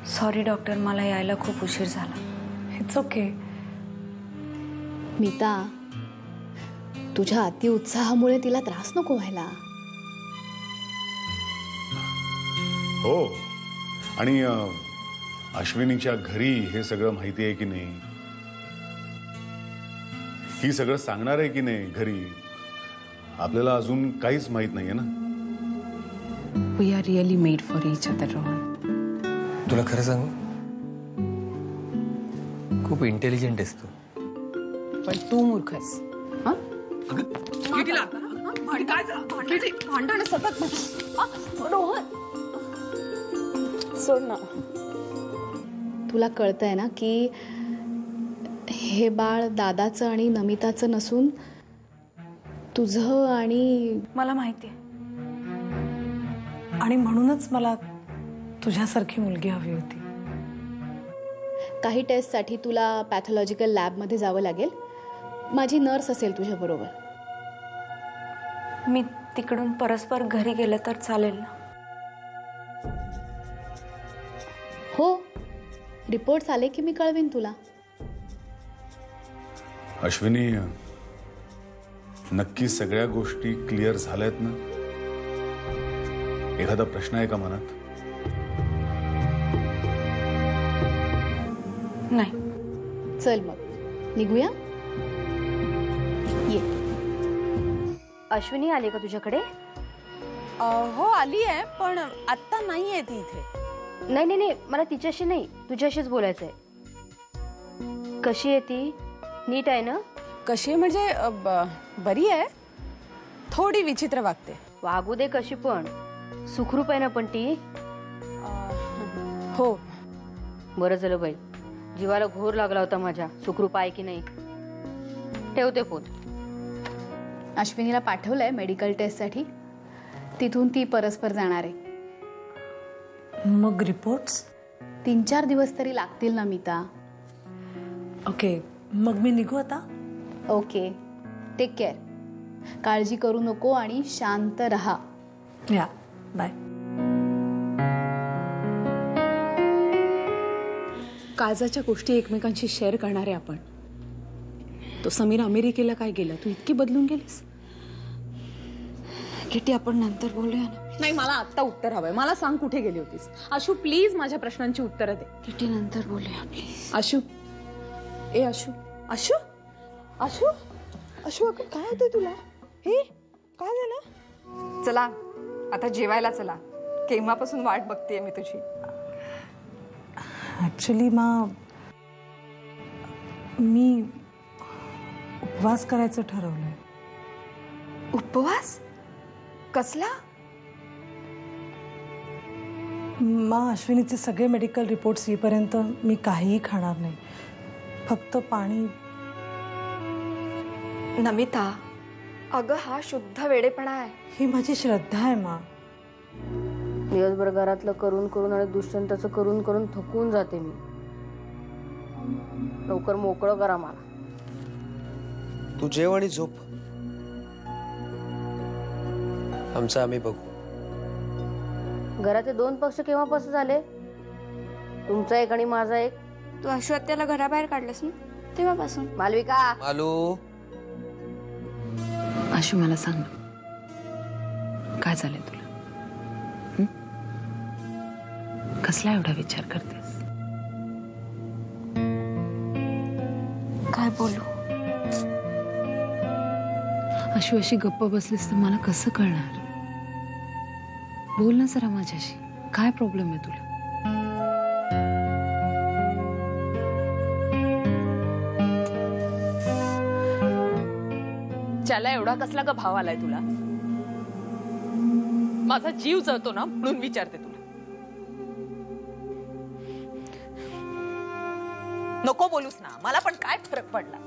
Sorry doctor, मला यायला खूप उशीर झाला. It's okay. मीता, तुझ्या अतिउत्साहामुळे तिला त्रास नको व्हायला. हो, आणि अश्विनीच्या घरी हे सगळं माहिती आहे की नाही, ही सगळं सांगणार आहे की नाही घरी, आपल्याला अजून काहीच माहित नाहीये ना. We are really made for each other Rohan. तुला खरं सांगू, खूप इंटेलिजंट आहेस तू. पण तू मूर्खस. सोड ना. तुला कळतंय ना की हे बाळ दादाचं आणि नमिताचं नसून तुझं आणि मला माहिती आहे, आणि म्हणूनच मला तुझ्यासारखी मुलगी हवी होती. काही टेस्टसाठी तुला पॅथॉलॉजिकल लॅबमध्ये जावं लागेल. माझी नर्स असेल तुझ्याबरोबर. मी तिकडून परस्पर घरी गेलं तर चालेल ना? हो, रिपोर्ट्स आले की मी कळवीन तुला. अश्विनी, नक्की सगळ्या गोष्टी क्लिअर झाल्यात ना? एखादा प्रश्न आहे का मनात? नाही. चल मग निघूया. ये. अश्विनी आली का तुझ्याकडे? हो आली आहे, पण आत्ता नाही आहे ती इथे. नाही नाही नाही, मला तिच्याशी नाही, तुझ्याशीच बोलायचंय. कशी आहे ती? नीट आहे ना? कशी आहे म्हणजे बरी आहे, थोडी विचित्र वागते. वागू दे कशी पण, सुखरूप आहे ना पण ती? हो. बरं झालं बाई, जीवाला घोर लागला होता माझ्या. सुखरूप आहे की नाही. ठेवते फोन. अश्विनीला पाठवलंय मेडिकल टेस्टसाठी. तिथून ती परस्पर जाणार आहे. मग रिपोर्ट्स? 3-4 दिवस तरी लागतील ना मीता. ओके, मग मी निघू आता. Okay, take care. काळजी करू नको आणि शांत रहा. या, बाय. काळजाच्या गोष्टी एकमेकांशी शेअर करणारे आपण. तो समीर अमेरिकेला काय गेला, तू इतकी बदलून गेलीस. किती, आपण नंतर बोलूया ना? नाही, मला आत्ता उत्तर हवंय. मला सांग, कुठे गेली होतीस? आशू, प्लीज माझ्या प्रश्नांची उत्तरं दे. किती, नंतर बोलूया प्लीज. आशू, ए आशू, आशू, आशू, आशू, अगं काय होतंय तुला? हे काय झालं? चला आता जेवायला चला. केव्हापासून वाट बघतेय मी तुझी. ऍक्च्युली मी उपवास करायचं ठरवलंय. उपवास? कसला? अश्विनीचे सगळे मेडिकल रिपोर्ट्स येईपर्यंत मी काहीही खाणार नाही. फक्त पाणी. नमिता, अगं हा शुद्ध वेडेपणा आहे. ही माझी श्रद्धा आहे मा. दिवसभर घरातलं करून करून आणि दुष्यंताचं करून करून थकून जाते मी. लवकर मोकळं करा मला. तू जेव आणि झोप. आमचं आम्ही बघू. घराचे 2 पक्ष केव्हापासून झाले? तुमचा एक आणि माझा एक. तू अश्वत्याला घराबाहेर काढलंस ना तेव्हापासून. मालविका, मालू, अशू, मला सांग ना, काय झालंय तुला? कसला एवढा विचार करतेस? काय बोलू? अशू, अशी गप्प बसलीस तर मला कसं कळणार? बोल ना जरा माझ्याशी. काय प्रॉब्लेम आहे तुला? ज्याला एवढा कसला का भाव आलाय तुला? माझा जीव जळतो ना म्हणून विचारते तुला. नको बोलूस ना, मला पण काय फरक पडला.